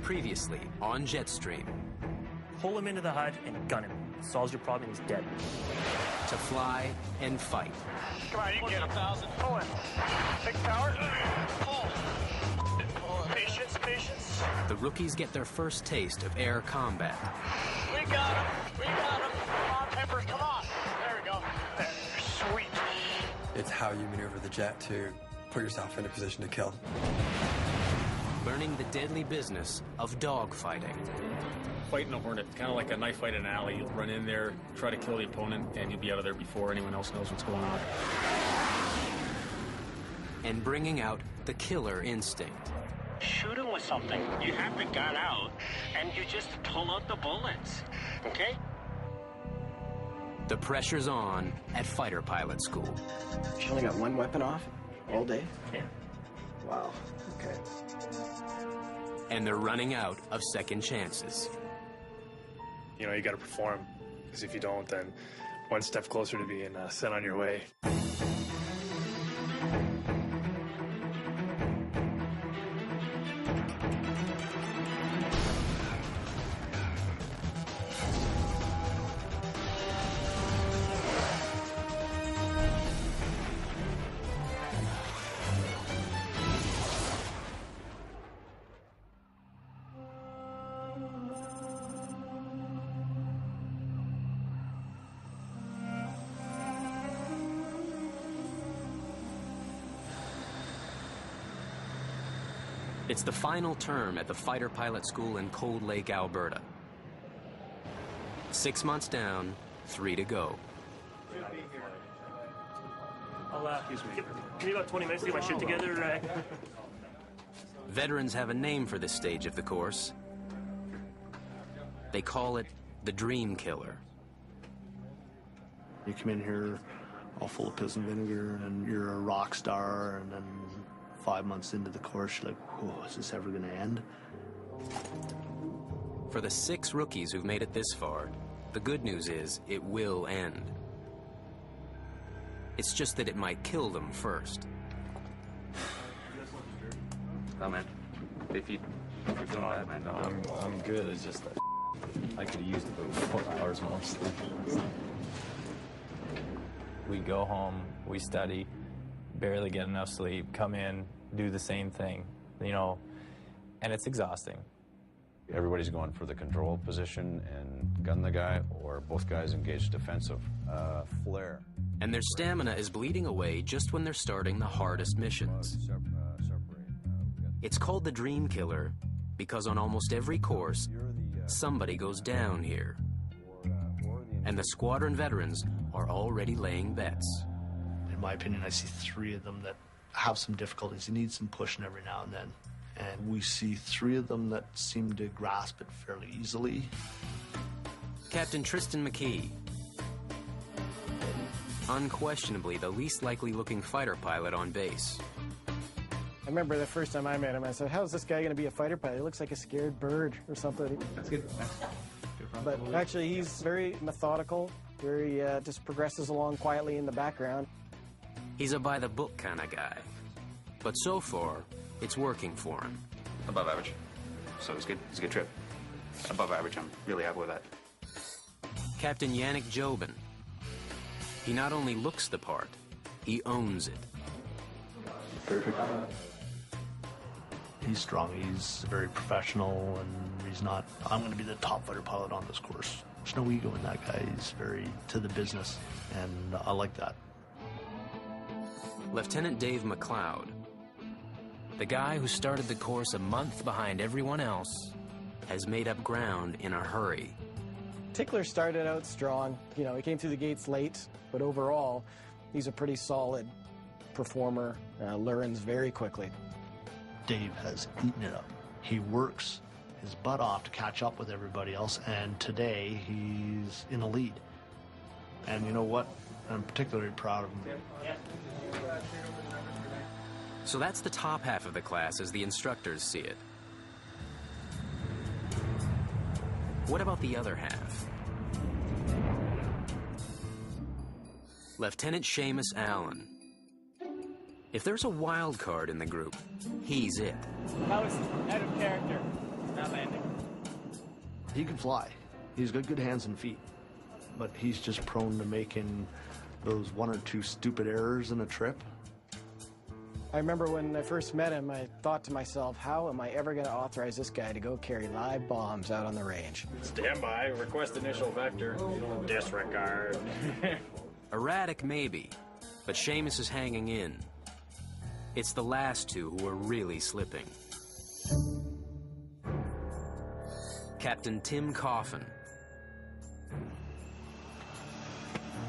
Previously on Jetstream. Pull him into the HUD and gun him. Solves your problem, he's dead. To fly and fight. Come on, you can get him. 1,000. Pull in. 6 tower. Pull. Patience, patience. The rookies get their first taste of air combat. We got him. We got him. Come on, Peppers, come on. There we go. There. Sweet. It's how you maneuver the jet to put yourself in a position to kill. Learning the deadly business of dogfighting. Fighting a hornet, kind of like a knife fight in an alley. You'll run in there, try to kill the opponent, and you'll be out of there before anyone else knows what's going on. And bringing out the killer instinct. Shoot him with something. You have the gun out, and you just pull out the bullets, okay? The pressure's on at fighter pilot school. She only got one weapon off all day? Yeah. Wow, okay. And they're running out of second chances. You know, you got to perform, because if you don't, then one step closer to being sent on your way. It's the final term at the fighter pilot school in Cold Lake, Alberta. 6 months down, 3 to go. I'll give me about 20 minutes to get my shit together. Veterans have a name for this stage of the course. They call it the Dream Killer. You come in here all full of piss and vinegar, and you're a rock star, and then 5 months into the course, you're like, oh, is this ever going to end? For the 6 rookies who've made it this far, the good news is it will end. It's just that it might kill them first. Oh, man. If you're feeling bad, man. I'm good. It's just that I could have used about 4 hours more sleep. We go home, we study, barely get enough sleep, come in, do the same thing, you know, and it's exhausting. Everybody's going for the control position and gun the guy, or both guys engage defensive. Flare. And their stamina is bleeding away just when they're starting the hardest missions. It's called the Dream Killer because on almost every course, somebody goes down here. And the squadron veterans are already laying bets. In my opinion, I see 3 of them that have some difficulties. They need some pushing every now and then. And we see 3 of them that seem to grasp it fairly easily. Captain Tristan McKee. Unquestionably the least likely looking fighter pilot on base. I remember the first time I met him, I said, how's this guy going to be a fighter pilot? He looks like a scared bird or something. That's good. But actually, he's very methodical, very just progresses along quietly in the background. He's a by-the-book kind of guy. But so far, it's working for him. Above average. So it was good. It was a good trip. Above average. I'm really happy with that. Captain Yannick Jobin. He not only looks the part, he owns it. Perfect. He's strong. He's very professional, and he's not, I'm going to be the top fighter pilot on this course. There's no ego in that guy. He's very to the business, and I like that. Lieutenant Dave McLeod. The guy who started the course a month behind everyone else has made up ground in a hurry. Tickler started out strong. You know, he came through the gates late, but overall, he's a pretty solid performer, learns very quickly. Dave has eaten it up. He works his butt off to catch up with everybody else, and today he's in a lead. And you know what? I'm particularly proud of him. So that's the top half of the class as the instructors see it. What about the other half? Lieutenant Seamus Allen. If there's a wild card in the group, he's it. That was out of character. Not landing. He can fly. He's got good hands and feet. But he's just prone to making those one or two stupid errors in a trip. I remember when I first met him, I thought to myself, how am I ever going to authorize this guy to go carry live bombs out on the range? Stand by. Request initial vector. Disregard. Erratic, maybe, but Seamus is hanging in. It's the last two who are really slipping. Captain Tim Coffin.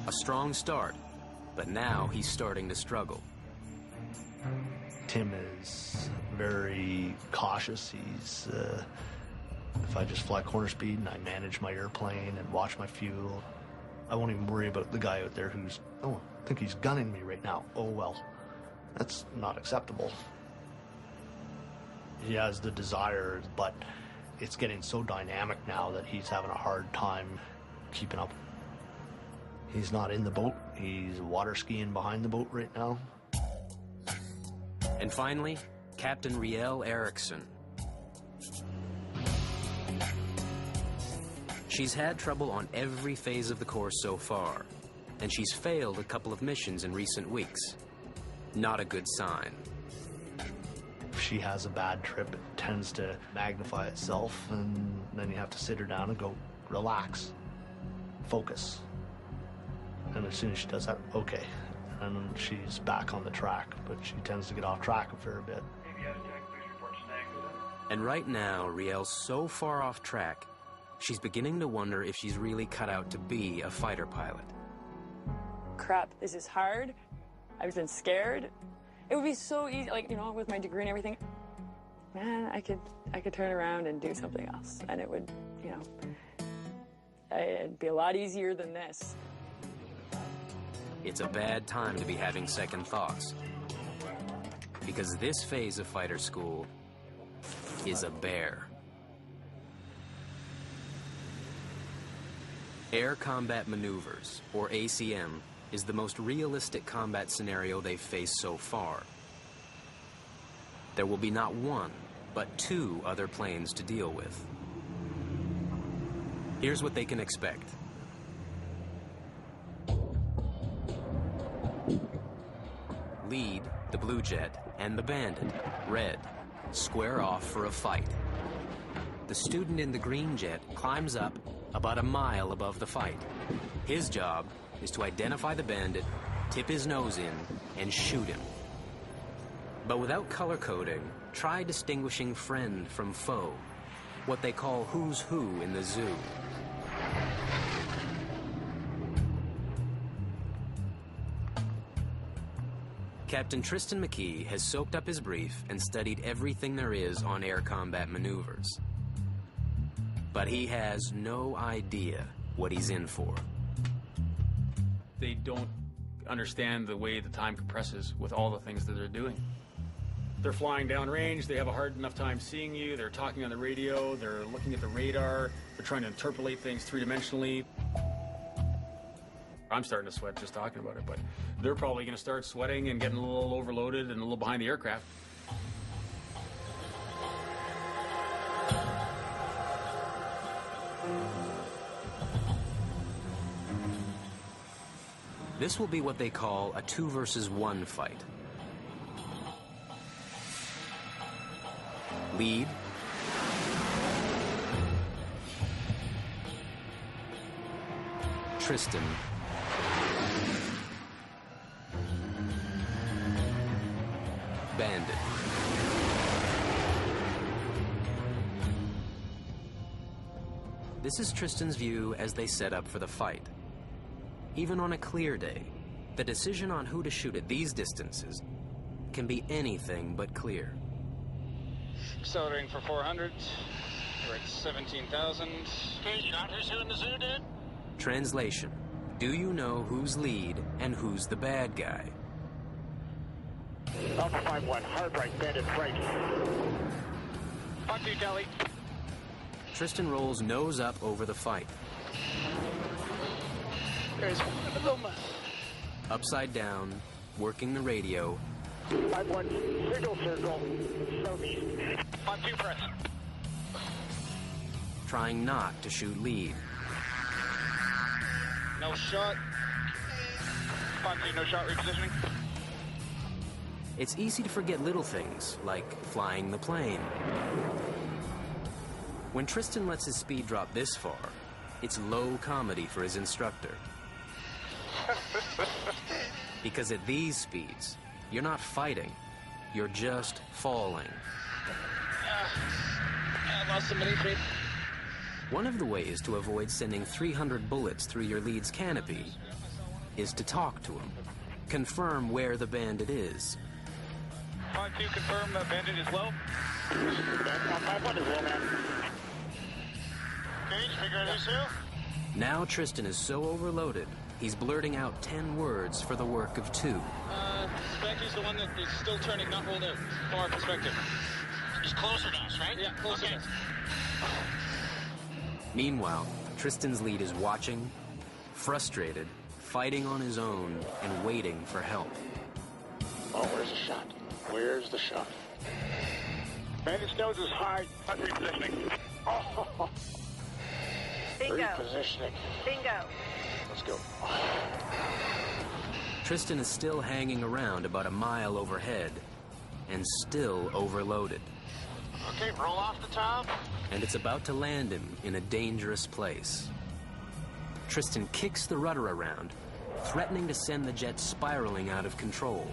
A strong start, but now he's starting to struggle. Tim is very cautious. He's, if I just fly corner speed and I manage my airplane and watch my fuel, I won't even worry about the guy out there who's, oh, I think he's gunning me right now. Oh, well, that's not acceptable. He has the desire, but it's getting so dynamic now that he's having a hard time keeping up. He's not in the boat. He's water skiing behind the boat right now. And finally, Captain Rielle Erickson. She's had trouble on every phase of the course so far, and she's failed a couple of missions in recent weeks. Not a good sign. If she has a bad trip, it tends to magnify itself, and then you have to sit her down and go, relax, focus. And as soon as she does that, okay. And she's back on the track, but she tends to get off track a fair bit. And right now, Rielle's so far off track, she's beginning to wonder if she's really cut out to be a fighter pilot. Crap, this is hard. I've been scared. It would be so easy, like, you know, with my degree and everything. Man, I could turn around and do something else, and it would, you know, it'd be a lot easier than this. It's a bad time to be having second thoughts, because this phase of fighter school is a bear. Air Combat Maneuvers, or ACM, is the most realistic combat scenario they've faced so far. There will be not one, but two other planes to deal with. Here's what they can expect. Lead, the Blue Jet, and the Bandit, Red, square off for a fight. The student in the Green Jet climbs up about a mile above the fight. His job is to identify the Bandit, tip his nose in, and shoot him. But without color coding, try distinguishing friend from foe, what they call who's who in the zoo. Captain Tristan McKee has soaked up his brief and studied everything there is on air combat maneuvers. But he has no idea what he's in for. They don't understand the way the time compresses with all the things that they're doing. They're flying downrange, they have a hard enough time seeing you, they're talking on the radio, they're looking at the radar, they're trying to interpolate things three-dimensionally. I'm starting to sweat just talking about it, but they're probably going to start sweating and getting a little overloaded and a little behind the aircraft. This will be what they call a 2 versus 1 fight. Lead. Tristan. Bandit. This is Tristan's view as they set up for the fight. Even on a clear day, the decision on who to shoot at these distances can be anything but clear. Accelerating for 400. We're at 17,000. Hey, shot who's who in the zoo, dude? Translation. Do you know who's lead and who's the bad guy? Alpha 5-1, hard right, Bandit right. On to Delhi. Tristan rolls nose up over the fight. There's one of them. Upside down, working the radio. 5-1, signal circle, southeast. On 2 press. trying not to shoot lead. No shot. No shot repositioning. It's easy to forget little things, like flying the plane. When Tristan lets his speed drop this far, it's low comedy for his instructor. Because at these speeds, you're not fighting, you're just falling. I lost some mini feet. One of the ways to avoid sending 300 bullets through your lead's canopy is to talk to him. Confirm where the bandit is. 5-2, confirm the bandit is low. 5-1 is low, man. Gage, figure out who's who. Now Tristan is so overloaded, he's blurting out 10 words for the work of 2. Spanky's the one that is still turning, not rolled out, from our perspective. He's closer to us, right? Yeah, closer to us. Meanwhile, Tristan's lead is watching, frustrated, fighting on his own, and waiting for help. Oh, where's the shot? Where's the shot? Bandit's nose is hard. Not repositioning. Oh. Bingo. Repositioning. Bingo. Let's go. Tristan is still hanging around about a mile overhead, and still overloaded. Okay, roll off the top. And it's about to land him in a dangerous place. Tristan kicks the rudder around, threatening to send the jet spiraling out of control.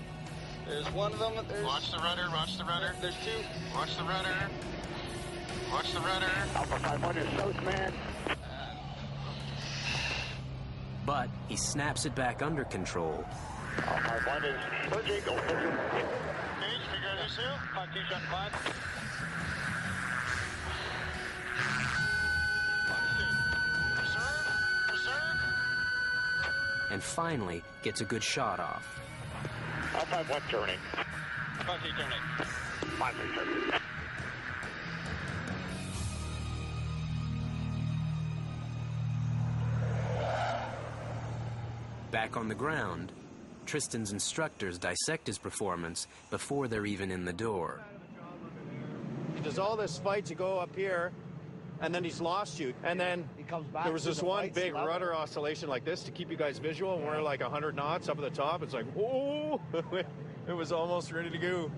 There's one of them. Watch the rudder, watch the rudder. There's 2. Watch the rudder. Watch the rudder. Alpha 5-1 is south, man. But he snaps it back under control. Alpha 5-1 is surging. Go. Gage, figure out who's who. 5-2, shot 5. And finally gets a good shot off. Alpha 5-1 turning. 5-2 turning. 5-3 turning. Back on the ground, Tristan's instructors dissect his performance before they're even in the door. He does all this fight to go up here, and then he's lost you. And then he comes back. There was this one big rudder oscillation like this to keep you guys visual, and we're like 100 knots up at the top. It's like, whoa! It was almost ready to go.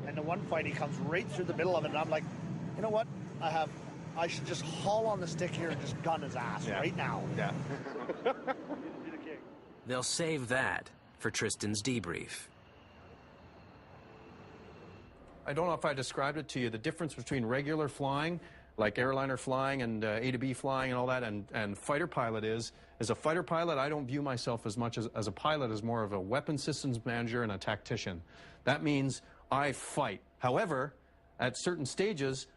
And the one fight, he comes right through the middle of it, and I'm like, you know what? I should just haul on the stick here and just gun his ass right now. Yeah. They'll save that for Tristan's debrief. I don't know if I described it to you, the difference between regular flying, like airliner flying and A to B flying and all that, and fighter pilot is, as a fighter pilot, I don't view myself as much as a pilot, as more of a weapon systems manager and a tactician. That means I fight. However, at certain stages,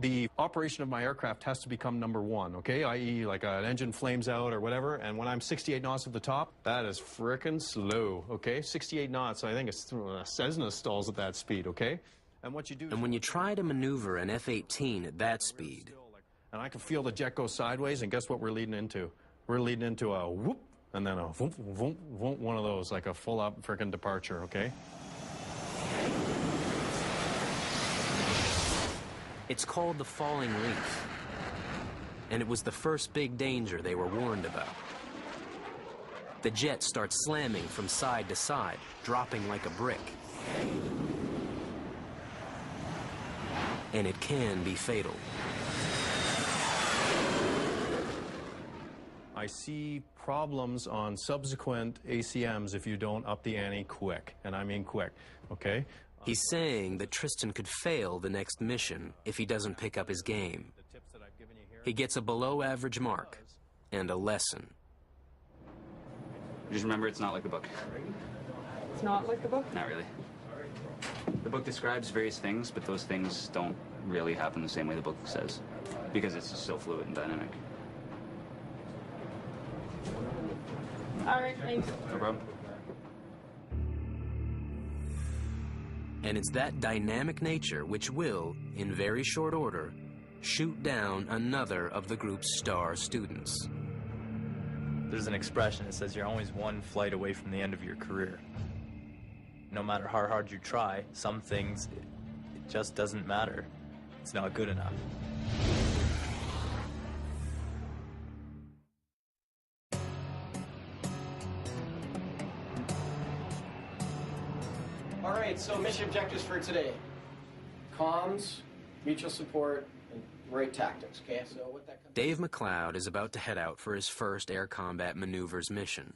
the operation of my aircraft has to become number one, okay? I.e., like an engine flames out or whatever, and when I'm 68 knots at the top, that is frickin' slow, okay? 68 knots, I think Cessna stalls at that speed, okay? And what you do... And when you try to maneuver an F-18 at that speed... And I can feel the jet go sideways, and guess what we're leading into? We're leading into a whoop, and then a voom, voom, voom, one of those, like a full-up frickin' departure, okay? It's called the falling leaf, and it was the first big danger they were warned about. The jet starts slamming from side to side, dropping like a brick. And it can be fatal. I see problems on subsequent ACMs if you don't up the ante quick, and I mean quick, okay? He's saying that Tristan could fail the next mission if he doesn't pick up his game. He gets a below-average mark and a lesson. Just remember, it's not like the book. It's not like the book? Not really. The book describes various things, but those things don't really happen the same way the book says, because it's just so fluid and dynamic. All right, thanks. No problem. And it's that dynamic nature which will, in very short order, shoot down another of the group's star students. There's an expression that says you're always one flight away from the end of your career. No matter how hard you try, some things, it just doesn't matter. It's not good enough. So mission objectives for today. Comms, mutual support, and right tactics, okay? So what that comes Dave McLeod is about to head out for his first air combat maneuvers mission.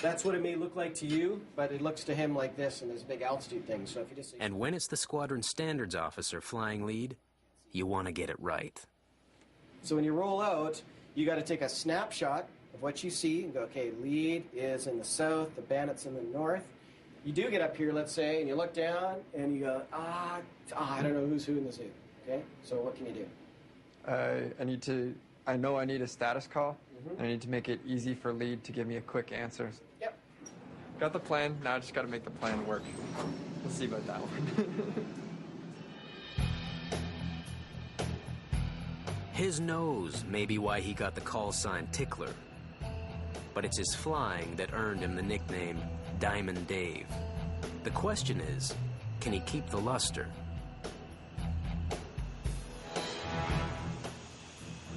That's what it may look like to you, but it looks to him like this in this big altitude thing. So if you just say, And when it's the squadron standards officer flying lead, you want to get it right. so when you roll out, you got to take a snapshot of what you see and go, okay, lead is in the south, the bandit's in the north. You do get up here, let's say, and you look down and you go, I don't know who's who in the zoo. Okay, so what can you do? I know I need a status call. I need to make it easy for lead to give me a quick answer. Yep. Got the plan, now I just got to make the plan work. We'll see about that one. His nose may be why he got the call sign Tickler, but it's his flying that earned him the nickname Diamond Dave. The question is, can he keep the luster?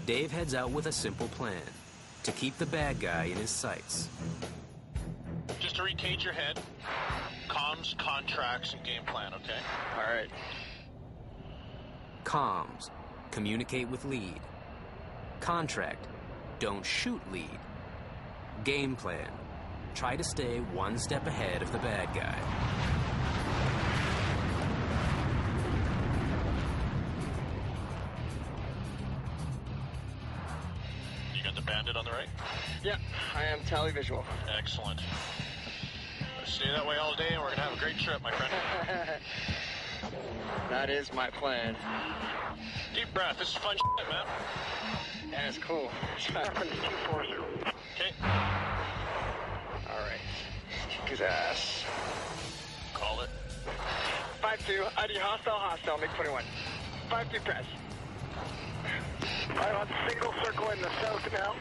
Dave heads out with a simple plan, to keep the bad guy in his sights. Just to recage your head, comms, contracts, and game plan, okay? All right. Comms, communicate with lead. Contract, don't shoot lead. Game plan, try to stay one step ahead of the bad guy. You got the bandit on the right? Yeah, I am tally visual. Excellent. Stay that way all day, and we're gonna have a great trip, my friend. That is my plan. Deep breath. This is fun shit, man. Yeah, it's cool. Reference 240. Okay. All right. Kick his ass. Call it. 5-2. ID hostile, MiG-21. 5-2 press. I'm on single circle in the south now.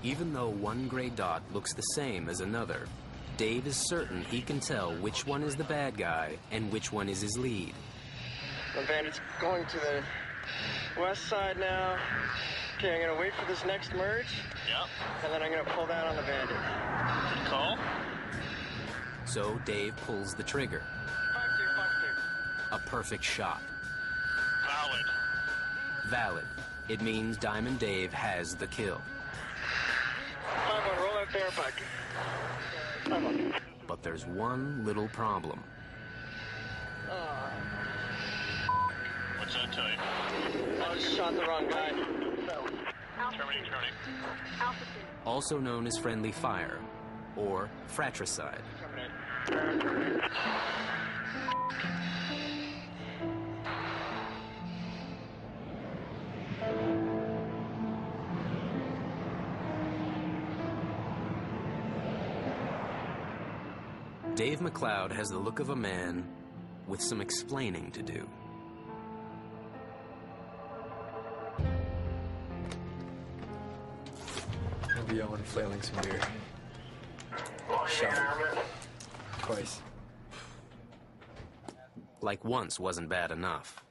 Even though one gray dot looks the same as another, Dave is certain he can tell which one is the bad guy and which one is his lead. The bandit's going to the west side now. Okay, I'm gonna wait for this next merge. Yep. And then I'm gonna pull down on the bandit. Good call. So Dave pulls the trigger. 5-2. A perfect shot. Valid. Valid. It means Diamond Dave has the kill. 5-1, roll out there, back. 5-1. But there's one little problem. What's that tell you? I just shot the wrong guy. Terminating. Also known as friendly fire, or fratricide. Dave McLeod has the look of a man with some explaining to do. Maybe Owen flailing some beer. Shot. Twice. Like once wasn't bad enough.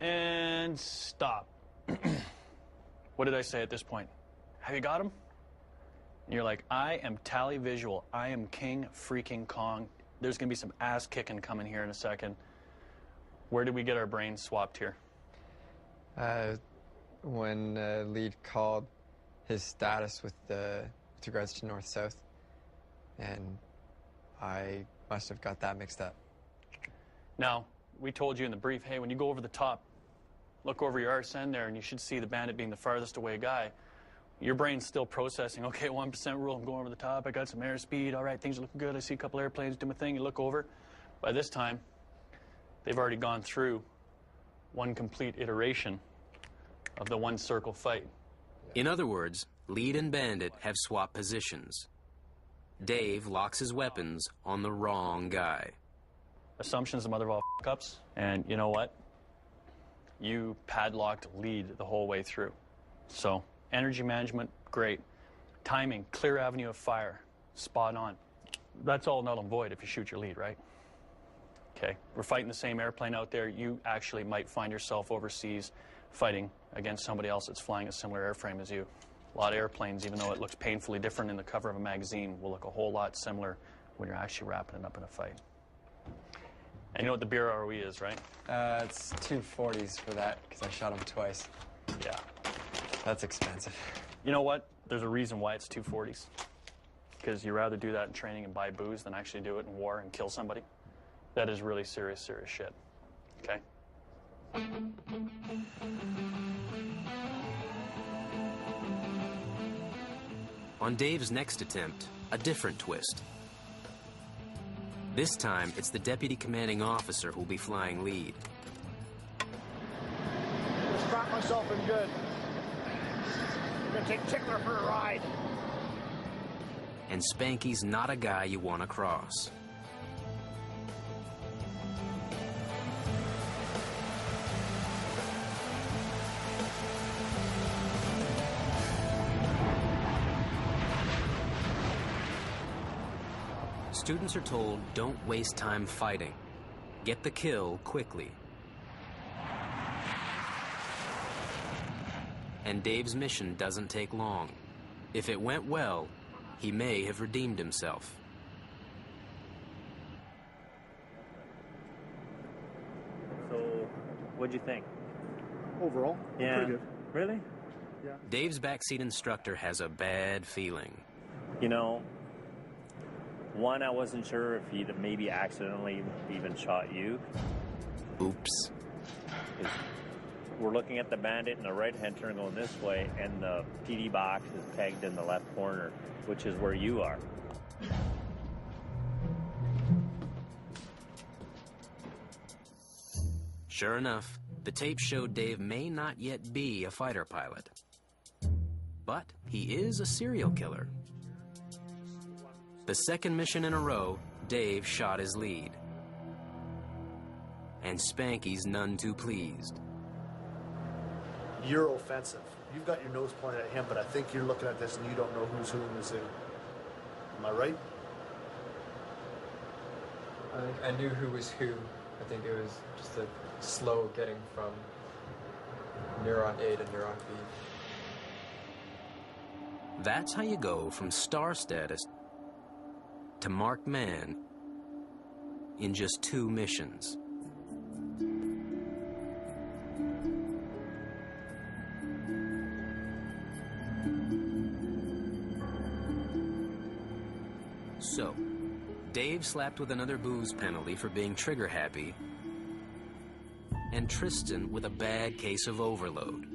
And stop. What did I say at this point? Have you got him? And you're like, I am tally visual. I am King freaking Kong. There's going to be some ass kicking coming here in a second. Where did we get our brains swapped here? When lead called his status with regards to north-south, and I must have got that mixed up. Now, we told you in the brief, hey, when you go over the top, look over your RSN there, and you should see the bandit being the farthest away guy. Your brain's still processing, okay, 1% rule, I'm going over the top, I got some airspeed, all right, things are looking good, I see a couple airplanes do my thing, you look over. By this time, they've already gone through one complete iteration of the one circle fight. In other words, lead and bandit have swapped positions. Dave locks his weapons on the wrong guy. Assumption's the mother of all f***ups, and you know what? You padlocked lead the whole way through. So, energy management, great. Timing, clear avenue of fire, spot on. That's all null and void if you shoot your lead, right? Okay, we're fighting the same airplane out there. You actually might find yourself overseas fighting against somebody else that's flying a similar airframe as you. A lot of airplanes, even though it looks painfully different in the cover of a magazine, will look a whole lot similar when you're actually wrapping it up in a fight. And you know what the beer ROE is, right? It's 240s for that, because I shot him twice. Yeah. That's expensive. You know what? There's a reason why it's 240s. Because you'd rather do that in training and buy booze than actually do it in war and kill somebody. That is really serious, serious shit. Okay? On Dave's next attempt, a different twist. This time, it's the deputy commanding officer who'll be flying lead. Strap myself in good. I'm gonna take Tickler for a ride. And Spanky's not a guy you want to cross. Students are told, don't waste time fighting. Get the kill quickly. And Dave's mission doesn't take long. If it went well, he may have redeemed himself. So, what'd you think? Overall, Yeah. pretty good. Really? Yeah. Dave's backseat instructor has a bad feeling. You know, one, I wasn't sure if he'd maybe accidentally even shot you. Oops. We're looking at the bandit in the right-hand turn going this way, and the PD box is pegged in the left corner, which is where you are. Sure enough, the tape showed Dave may not yet be a fighter pilot. But he is a serial killer. The second mission in a row, Dave shot his lead. And Spanky's none too pleased. You're offensive. You've got your nose pointed at him, but I think you're looking at this and you don't know who's who in this. Am I right? I knew who was who. I think it was just a slow getting from neuron A to neuron B. That's how you go from star status to marked man in just 2 missions. So, Dave slapped with another booze penalty for being trigger happy, and Tristan with a bad case of overload.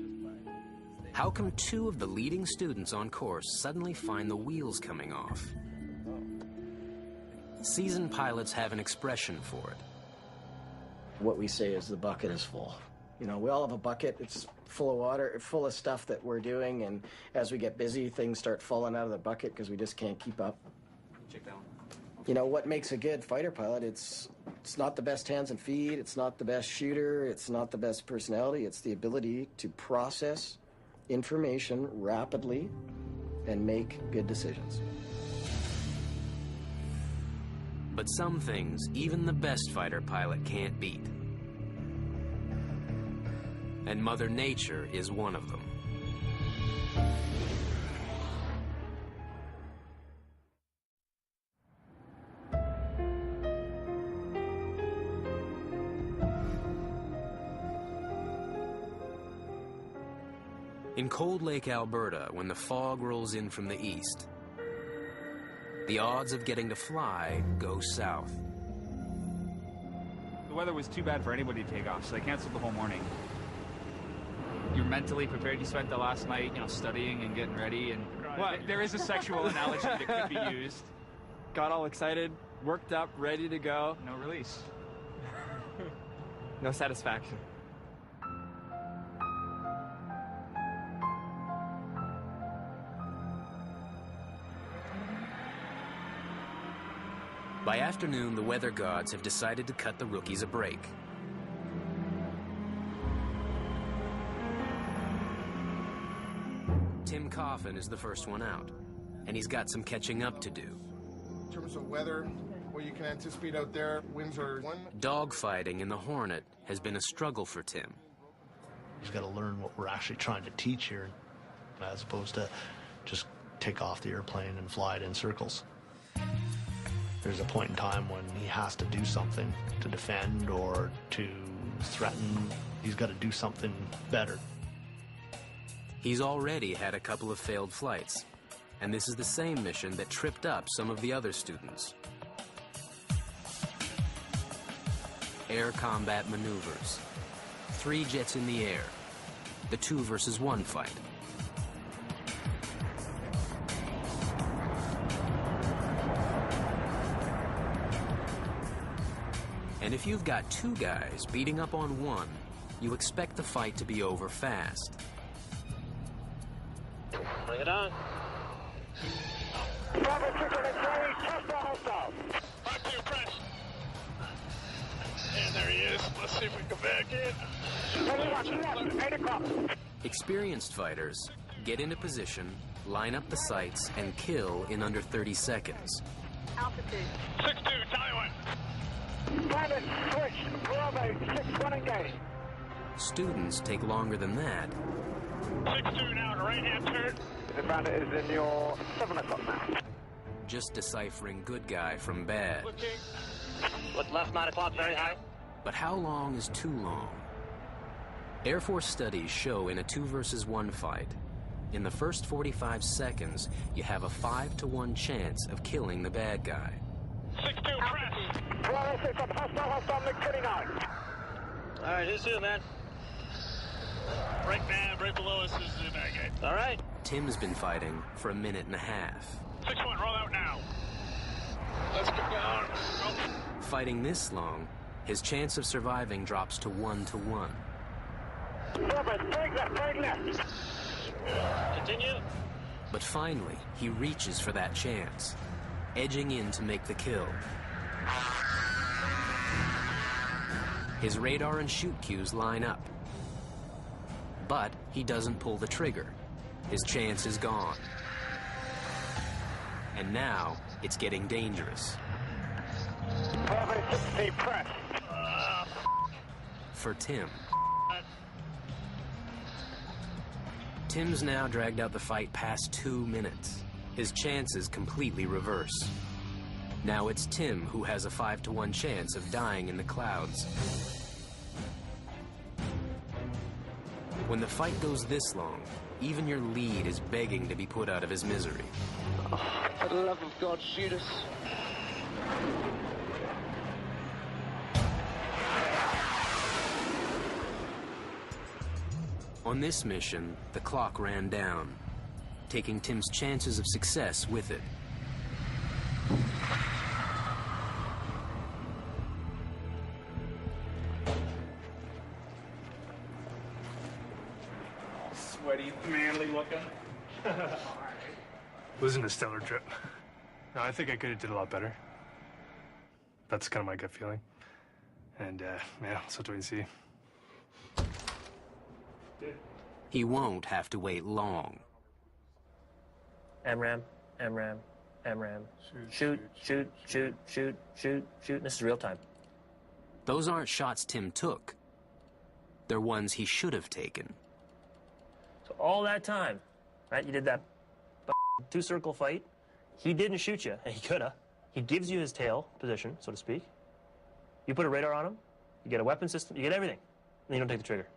How come 2 of the leading students on course suddenly find the wheels coming off? Seasoned pilots have an expression for it. What we say is the bucket is full. You know, we all have a bucket. It's full of water, full of stuff that we're doing, and as we get busy, things start falling out of the bucket because we just can't keep up. Check that one. You know, what makes a good fighter pilot, it's not the best hands and feet, it's not the best shooter, it's not the best personality, it's the ability to process information rapidly and make good decisions. But some things even the best fighter pilot can't beat. And Mother Nature is one of them. In Cold Lake, Alberta, when the fog rolls in from the east, the odds of getting to fly go south. The weather was too bad for anybody to take off, so they canceled the whole morning. You're mentally prepared. You spent the last night, studying and getting ready, and well, there is a sexual analogy that could be used. Got all excited, worked up, ready to go. No release. No satisfaction. By afternoon, the weather gods have decided to cut the rookies a break. Tim Coffin is the first one out, and he's got some catching up to do. In terms of weather, what you can anticipate out there, winds are 1. Dogfighting in the Hornet has been a struggle for Tim. He's got to learn what we're actually trying to teach here, as opposed to just take off the airplane and fly it in circles. There's a point in time when he has to do something to defend or to threaten. He's got to do something better. He's already had a couple of failed flights, and this is the same mission that tripped up some of the other students. Air combat maneuvers. 3 jets in the air. The 2 versus 1 fight. And if you've got 2 guys beating up on 1, you expect the fight to be over fast. Bring it on. Bravo 6 on the carry, test the hostile. 5-2, press. And there he is. Let's see if we can come back in. 8 o'clock. Experienced fighters get into position, line up the sights, and kill in under 30 seconds. Altitude. 6-2, Taiwan. Pilot, switch. Bravo 6-1 engage. Students take longer than that. 6-2 now, the right-hand turn. The bandit is in your 7 o'clock now. Just deciphering good guy from bad. Looking. Look left, 9 o'clock, very high. But how long is too long? Air Force studies show in a 2 versus 1 fight, in the first 45 seconds, you have a 5-to-1 chance of killing the bad guy. 6-2, press. Bravo 6 up, hostile, MiG-29. All right, who's who, man? Right man, right below us is the bad guy. All right. Tim's been fighting for 1.5 minutes. 6-1, roll out now. Let's get down. Go. Fighting this long, his chance of surviving drops to 1-to-1. Bravo, break left. Continue. But finally, he reaches for that chance, edging in to make the kill. His radar and shoot cues line up. But he doesn't pull the trigger. His chance is gone. And now, it's getting dangerous. Bravo 60, press. For Tim. Tim's now dragged out the fight past 2 minutes. His chances completely reverse. Now it's Tim who has a 5-to-1 chance of dying in the clouds. When the fight goes this long, even your lead is begging to be put out of his misery. Oh, for the love of God, shoot us. On this mission, the clock ran down, taking Tim's chances of success with it. Sweaty, manly looking. Wasn't a stellar trip. No, I think I could have did a lot better. That's kind of my gut feeling. And, yeah, let's have to wait and see. He won't have to wait long. MRAM, MRAM, MRAM. Shoot. This is real time. Those aren't shots Tim took. They're ones he should have taken. So all that time, right, you did that 2-circle fight. He didn't shoot you, and he coulda. He gives you his tail position, so to speak. You put a radar on him, you get a weapon system, you get everything, and you don't take the trigger.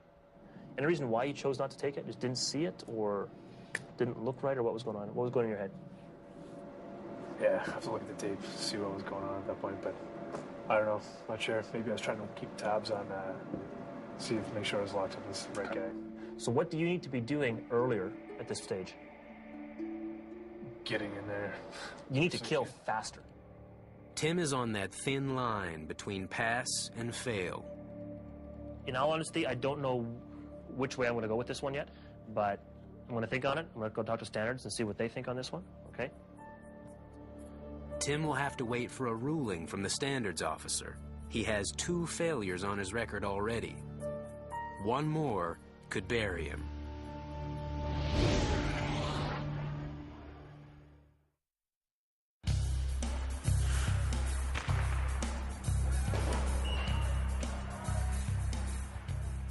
And the reason why you chose not to take it, just didn't see it, or didn't look right, or what was going on? What was going on in your head? Yeah, I have to look at the tape, see what was going on at that point, but I don't know. Not sure. Maybe I was trying to keep tabs on, make sure I was locked up with the right guy. So what do you need to be doing earlier at this stage? Getting in there. You need to kill faster. Tim is on that thin line between pass and fail. In all honesty, I don't know which way I'm going to go with this one yet, but I'm going to think on it. I'm going to go talk to standards and see what they think on this one, okay? Tim will have to wait for a ruling from the standards officer. He has 2 failures on his record already. One more could bury him.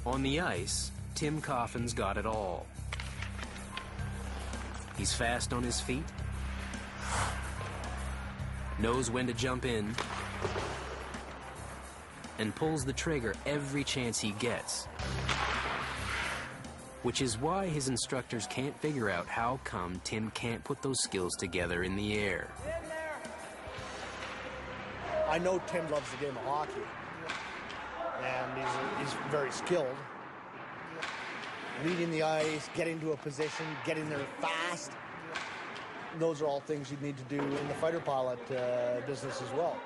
On the ice, Tim Coffin's got it all. He's fast on his feet, knows when to jump in, and pulls the trigger every chance he gets. Which is why his instructors can't figure out how come Tim can't put those skills together in the air. I know Tim loves the game of hockey, and he's very skilled. Reading the ice, getting to a position, getting there fast, those are all things you need to do in the fighter pilot business as well.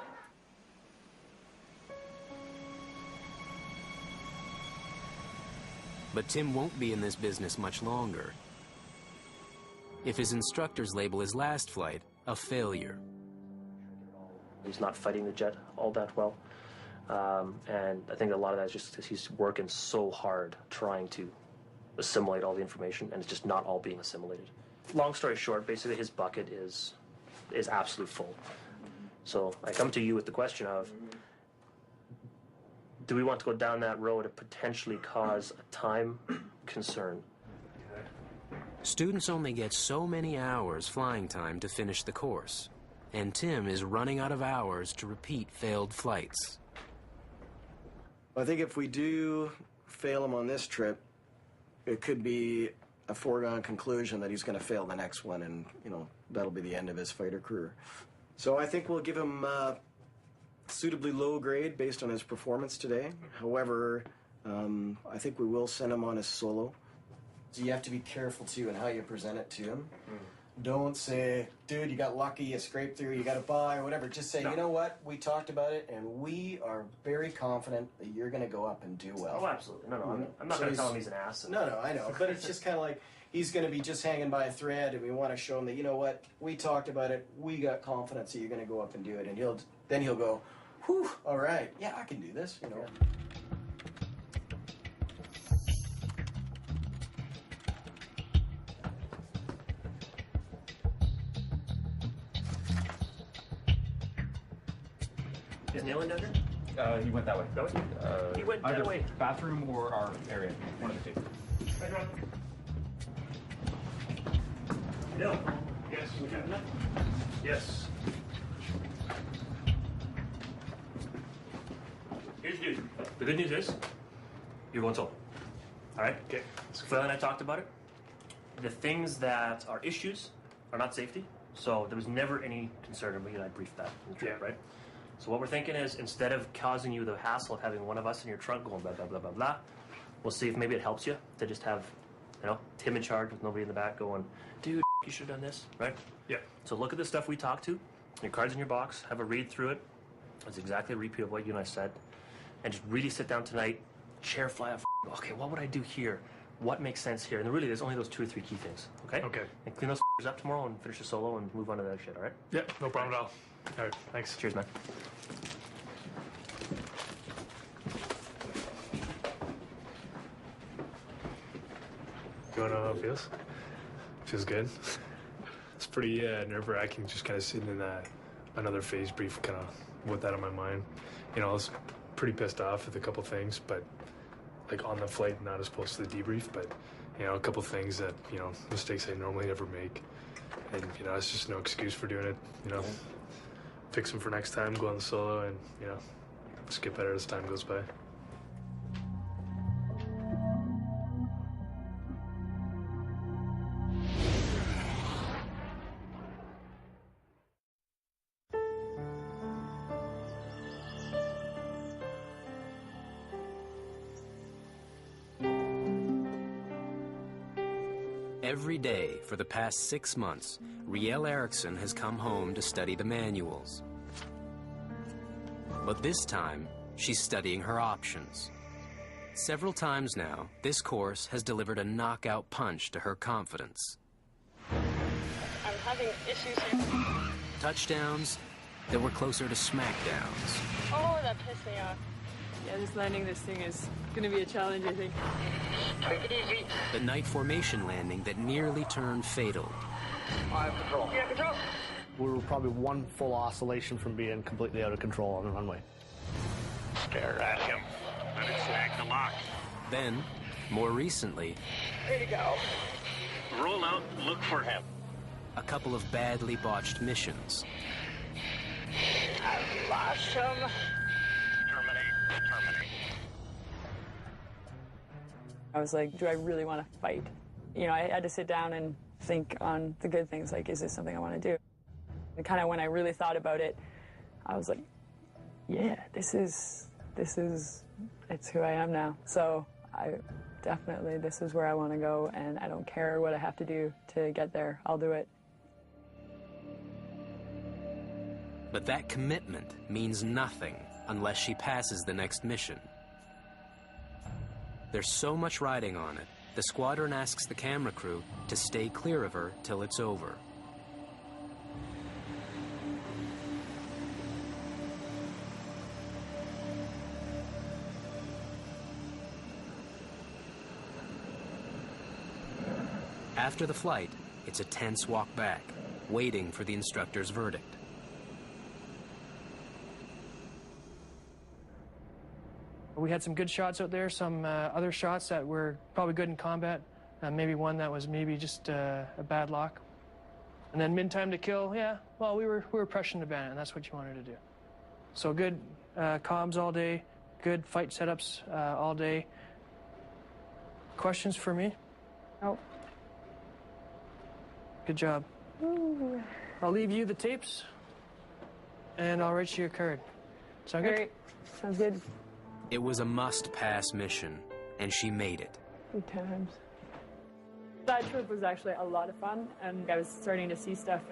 But Tim won't be in this business much longer. If his instructors label his last flight a failure. He's not fighting the jet all that well. And I think a lot of that is just because he's working so hard trying to assimilate all the information, and it's just not all being assimilated. Long story short, basically his bucket is absolutely full. So I come to you with the question of, do we want to go down that road and potentially cause a time concern? Students only get so many hours flying time to finish the course, and Tim is running out of hours to repeat failed flights. I think if we do fail him on this trip, it could be a foregone conclusion that he's going to fail the next one, and, you know, that'll be the end of his fighter career. So I think we'll give him suitably low grade based on his performance today. However, I think we will send him on his solo. So you have to be careful, too, in how you present it to him. Don't say, dude, you got lucky, you scraped through, you got a bye, or whatever. Just say, you know what, we talked about it, and we are very confident that you're going to go up and do well. Oh, absolutely. No, I'm not going to tell him he's an ass. No, I know. But it's just kind of like he's going to be just hanging by a thread, and we want to show him that, you know what, we talked about it, we got confidence that you're going to go up and do it. And then he'll go, whew, all right, yeah, I can do this, you know. Yeah. Is Neil down there? He went that way. That way? He went that way. Bathroom or our area. One of the two. Neil? Yes. Yes. Here's the news. The good news is, you're going solo. All right? Okay. Phil and I talked about it. The things that are issues are not safety, so there was never any concern, and we and I briefed that in the trip, right? So what we're thinking is, instead of causing you the hassle of having one of us in your trunk going blah, blah, blah, blah, blah, we'll see if maybe it helps you to just have, you know, Tim in charge with nobody in the back going, dude, you should have done this, right? Yeah. So look at the stuff we talked to, your cards in your box, have a read through it. It's exactly a repeat of what you and I said. And just really sit down tonight, chair fly off, okay, what would I do here? What makes sense here? And really, there's only those 2 or 3 key things, okay? Okay. And clean those up tomorrow and finish the solo and move on to that shit, all right? Yep, no problem at all. All right, thanks. Cheers, man. You want to know how it feels? Feels good. It's pretty nerve-wracking just kind of sitting in another phase brief kind of with that on my mind. You know, I was pretty pissed off with a couple things, but like on the flight, not as opposed to the debrief, but, you know, a couple things that, you know, mistakes I normally never make. And, you know, it's just no excuse for doing it, you know. Fix them for next time, go on the solo, and, you know, just get better as time goes by. Every day for the past 6 months, Riel Eriksson has come home to study the manuals. But this time, she's studying her options. Several times now, this course has delivered a knockout punch to her confidence. I'm having issues here. Touchdowns that were closer to smackdowns. Oh, that pissed me off. Yeah, just landing this thing is going to be a challenge, I think. Take it easy. The night formation landing that nearly turned fatal. I have control. You have control? We were probably one full oscillation from being completely out of control on the runway. Stare at him. Let it snag the lock. Then, more recently, Way to go. Roll out, look for him. a couple of badly botched missions. Awesome. Terminate. I was like, do I really want to fight? You know, I had to sit down and think on the good things, like, is this something I want to do? And kind of when I really thought about it, I was like, yeah, it's who I am now. So this is where I want to go, and I don't care what I have to do to get there. I'll do it. But that commitment means nothing unless she passes the next mission. There's so much riding on it, the squadron asks the camera crew to stay clear of her till it's over. After the flight, it's a tense walk back, waiting for the instructor's verdict. We had some good shots out there, some other shots that were probably good in combat, maybe one that was maybe just a bad lock. And then mid-time to kill, yeah, well, we were pressuring the bandit, and that's what you wanted to do. So good comms all day, good fight setups all day. Questions for me? No. Good job. Ooh. I'll leave you the tapes, and I'll write you a card. Sound good? Great. Sounds good. It was a must-pass mission, and she made it. 2 times. That trip was actually a lot of fun, and I was starting to see stuff.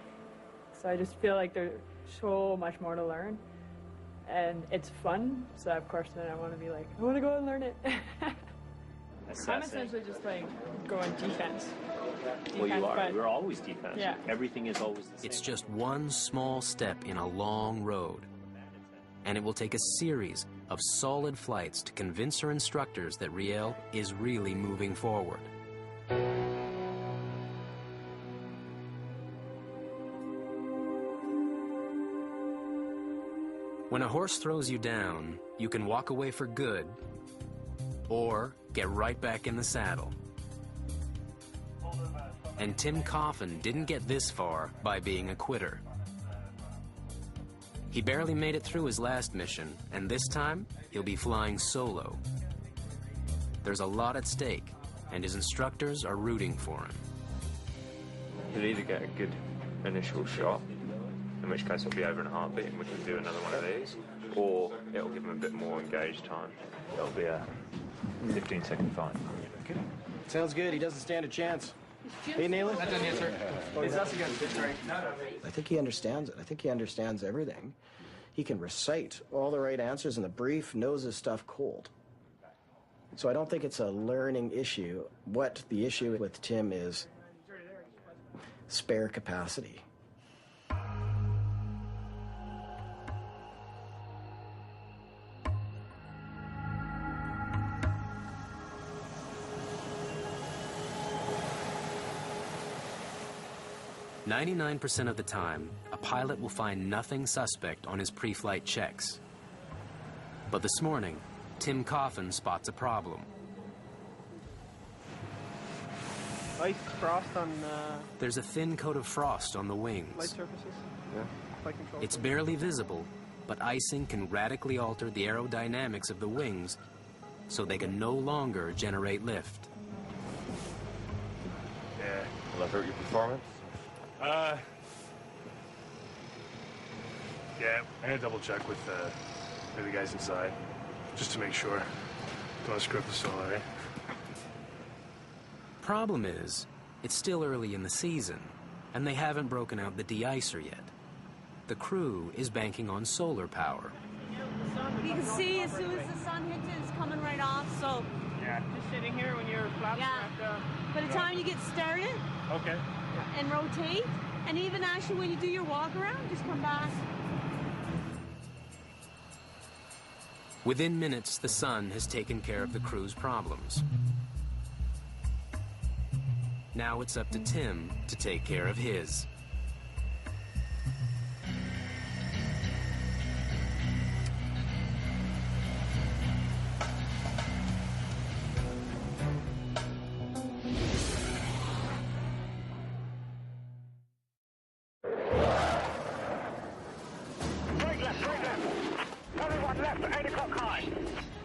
So I just feel like there's so much more to learn, and it's fun. So of course, then I want to be like, I want to go and learn it. I'm essentially just like going defense. Well, you are. We're always defense. Yeah. Everything is always the same. It's just one small step in a long road. And it will take a series of solid flights to convince her instructors that Riel is really moving forward. When a horse throws you down, you can walk away for good or get right back in the saddle. And Tim Coffin didn't get this far by being a quitter. He barely made it through his last mission, and this time, he'll be flying solo. There's a lot at stake, and his instructors are rooting for him. He'll either get a good initial shot, in which case it'll be over in a heartbeat and we can do another one of these, or it'll give him a bit more engaged time. It'll be a 15-second fight. Okay. Sounds good. He doesn't stand a chance. Hey, Naylor? Not done yet, sir. It's us again. Sorry. I think he understands it. I think he understands everything. He can recite all the right answers in the brief, knows his stuff cold. So I don't think it's a learning issue. What the issue with Tim is spare capacity. "99% of the time, a pilot will find nothing suspect on his pre-flight checks. But this morning, Tim Coffin spots a problem. Ice, frost on There's a thin coat of frost on the light wings. surfaces. Yeah. Flight control. It's barely visible, but icing can radically alter the aerodynamics of the wings so they can no longer generate lift. Yeah. Will that hurt your performance? Yeah, I'm gonna double check with the guys inside, just to make sure. Don't want to screw up the solo, right? Problem is, it's still early in the season, and they haven't broken out the de-icer yet. The crew is banking on solar power. You can see as soon as the sun hits it, it's coming right off, so... Yeah, just sitting here when your flaps Yeah. By the time you get started Okay. and rotate, and even actually when you do your walk around, just come back. Within minutes, the sun has taken care of the crew's problems. Now it's up to Tim to take care of his.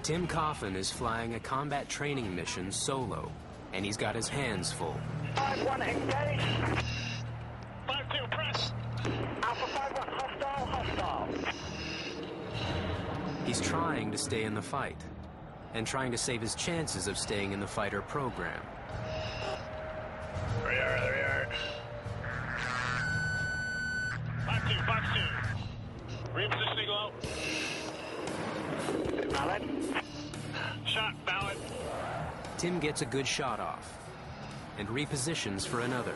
Tim Coffin is flying a combat training mission solo, and he's got his hands full. 5-1 engage. 5-2 press. Alpha 5-1 hostile. He's trying to stay in the fight, and trying to save his chances of staying in the fighter program. There we are. 5-2. Repositioning low. Ballot. Shot, ballot. Tim gets a good shot off, and repositions for another.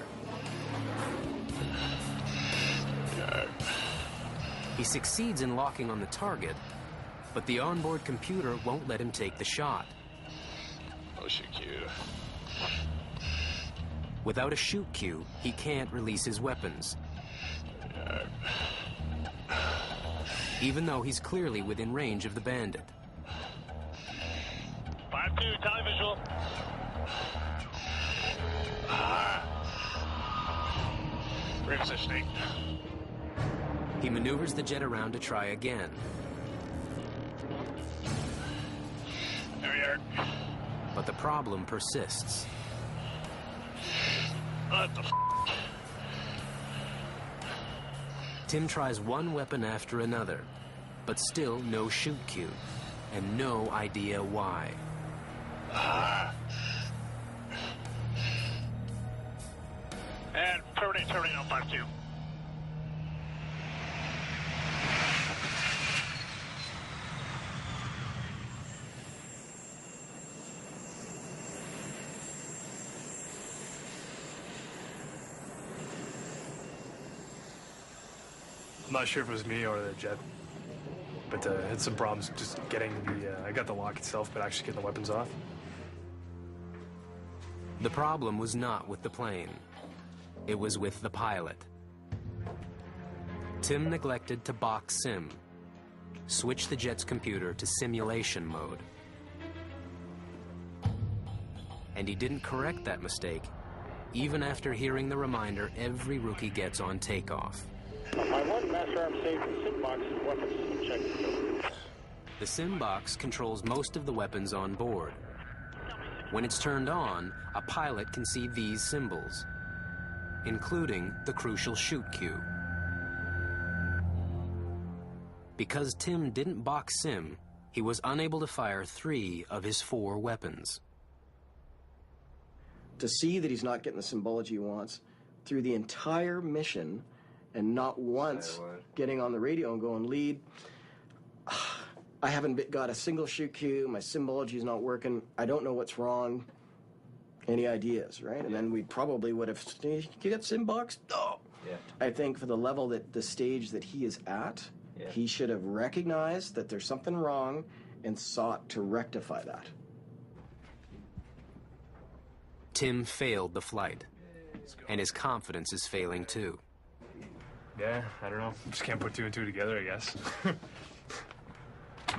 He succeeds in locking on the target, but the onboard computer won't let him take the shot. Oh, shoot cue. Without a shoot cue, he can't release his weapons. Even though he's clearly within range of the bandit. 5-2, televisual. Repositioning. He maneuvers the jet around to try again. There we are. But the problem persists. What the f***? Tim tries one weapon after another, but still no shoot cue, and no idea why. And terminate on 5-2. I'm not sure if it was me or the jet, but I had some problems just getting the, I got the lock itself, but actually getting the weapons off. The problem was not with the plane. It was with the pilot. Tim neglected to box sim, switch the jet's computer to simulation mode. And he didn't correct that mistake, even after hearing the reminder every rookie gets on takeoff. My one master arm safe sim box is weapons check. The sim box controls most of the weapons on board. When it's turned on, a pilot can see these symbols, including the crucial shoot cue. Because Tim didn't box sim, he was unable to fire 3 of his 4 weapons. To see that he's not getting the symbology he wants through the entire mission and not once getting on the radio and going, lead, I haven't got a single shoot cue, my symbology is not working, I don't know what's wrong. Any ideas, right? And then we probably would have, you get sim boxed? No. Yeah. I think for the level that the stage that he is at, he should have recognized that there's something wrong and sought to rectify that. Tim failed the flight, and his confidence is failing too. Yeah, I don't know. Just can't put 2 and 2 together, I guess.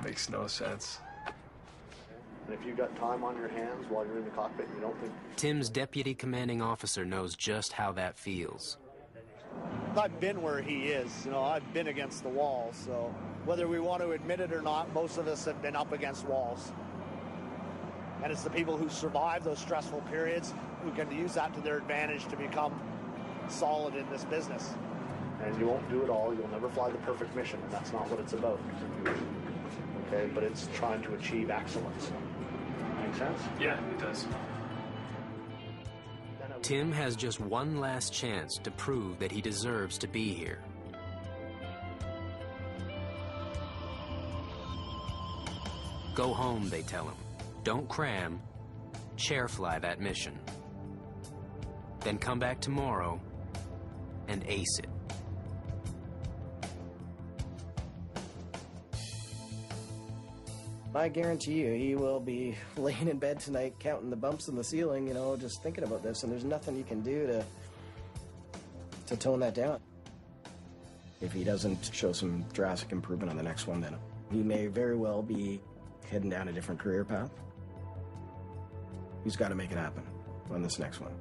Makes no sense. And if you've got time on your hands while you're in the cockpit, you don't think... Tim's deputy commanding officer knows just how that feels. I've been where he is. You know, I've been against the wall, so whether we want to admit it or not, most of us have been up against walls. And it's the people who survive those stressful periods who can use that to their advantage to become solid in this business. And you won't do it all. You'll never fly the perfect mission, and that's not what it's about. Okay, but it's trying to achieve excellence. Make sense? Yeah, it does. Tim has just one last chance to prove that he deserves to be here. Go home, they tell him. Don't cram. Chair fly that mission. Then come back tomorrow and ace it. I guarantee you he will be laying in bed tonight counting the bumps in the ceiling, you know, just thinking about this, and there's nothing you can do to tone that down. If he doesn't show some drastic improvement on the next one, then he may very well be heading down a different career path. He's got to make it happen on this next one.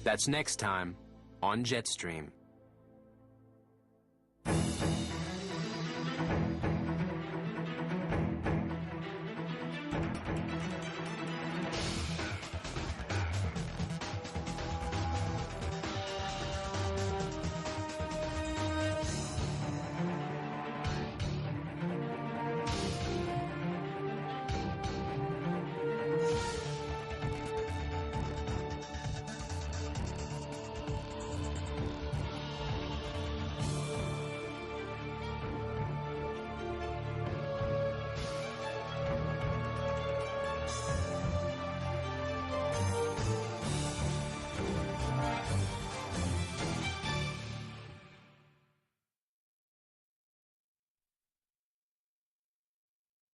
That's next time on Jetstream.